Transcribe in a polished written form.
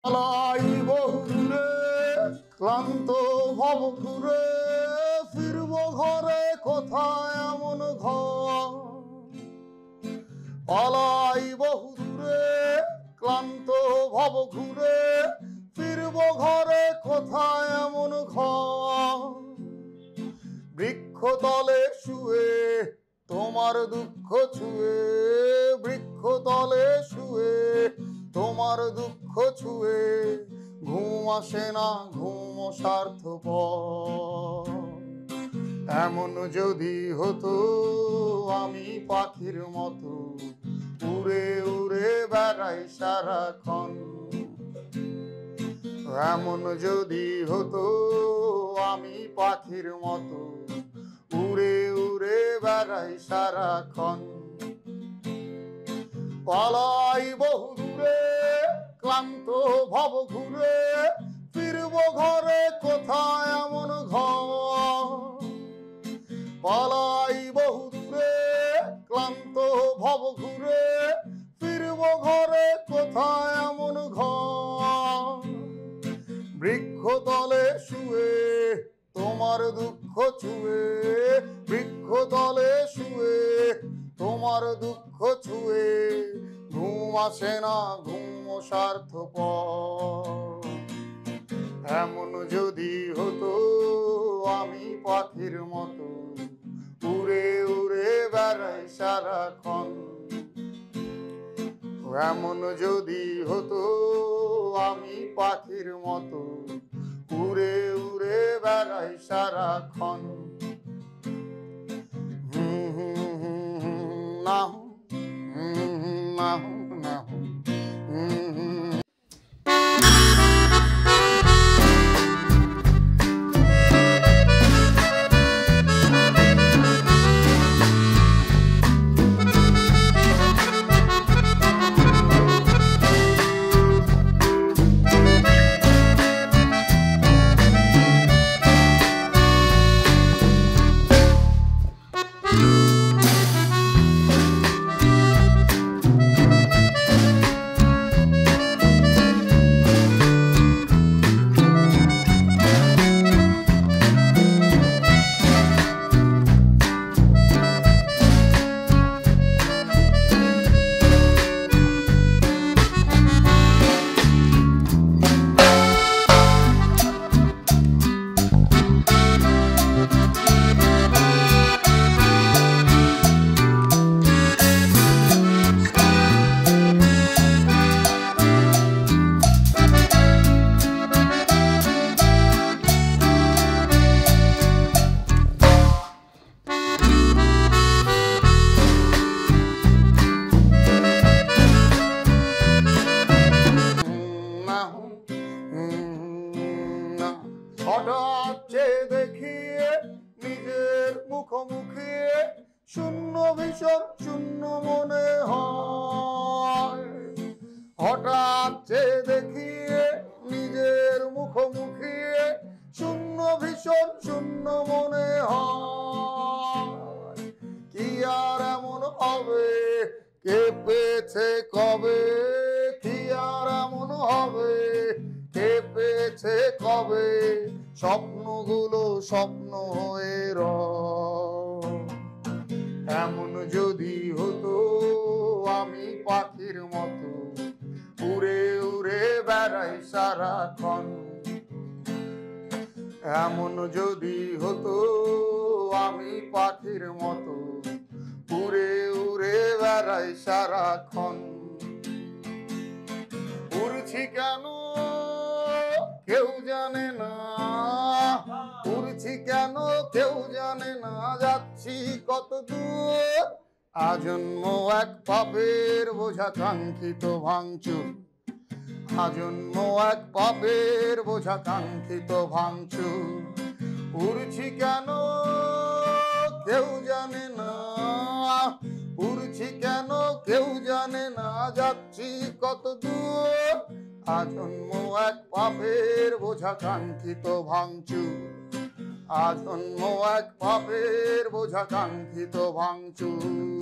পালাই বহুদূরে ক্লান্ত ভব ঘুরে ফিরব ঘরে কোথায় এমন ঘর পালাই বহুদূরে ক্লান্ত ভব ঘুরে ফিরব ঘরে কোথায় এমন ঘর বৃক্ষতলে শুয়ে তোমার দুঃখ ছুঁয়ে বৃক্ষতলে শুয়ে তোমার দুঃখ ছুঁয়ে ঘুম আসে না ঘুম স্বার্থপর এমন যদি হতো আমি পাখির মতো উড়ে উড়ে বেড়াই সারাক্ষণ এমন যদি হতো আমি পাখির মতো উড়ে উড়ে বেড়াই সারাক্ষণ পালাই বহুদূরে ক্লান্ত ভব ঘুরে ফিরব ঘরে কোথায় এমন ঘর পালাই বহুদূরে ক্লান্ত ভব ঘুরে ফিরব ঘরে কোথায় এমন ঘর বৃক্ষতলে শুয়ে তোমার দুঃখ ছুঁয়ে বৃক্ষতলে শুয়ে তোমার দুঃখ ছুঁয়ে ঘুম আসে না ঘুম স্বার্থপর এমন যদি হতো আমি পাখির মতো উড়ে উড়ে বেড়াই সারাক্ষণ এমন যদি হতো আমি পাখির মতো উড়ে উড়ে বেড়াই সারাক্ষণ না না না হঠাৎ চেয়ে দেখিয়ে নিজের মুখোমুখি শূন্য ভীষণ শূন্য মনে হয় হঠাৎ চেয়ে দেখিয়ে নিজের মুখোমুখি শূন্য ভীষণ শূন্য মনে হয় কি আর এমন হবে কে পেয়েছে কবে কি আর এমন হবে কে পেয়েছে কবে স্বপ্নগুলো স্বপ্ন হয়ে এমন যদি হতো আমি পাখির মতো উড়ে উড়ে বেড়াই সারাক্ষণ এমন যদি হতো আমি পাখির মতো উড়ে উড়ে বেড়াই সারাক্ষণ উড়ছি কেন কেউ জানে না উড়ছি কেন কেউ জানে না যাচ্ছি কত দূর আজন্ম এক পাপের বোঝা কাঙ্ক্ষিত ভাঙচুর আজন্ম এক পাপের বোঝা কাঙ্ক্ষিত ভাঙচুর উড়ছি কেন কেউ জানে না উড়ছি কেন কেউ জানে না যাচ্ছি কত দূর আজন্ম এক পাপের বোঝা কাঙ্ক্ষিত ভাঙচুর আজন্ম এক পাপের বোঝা কাঙ্ক্ষিত ভাঙচুর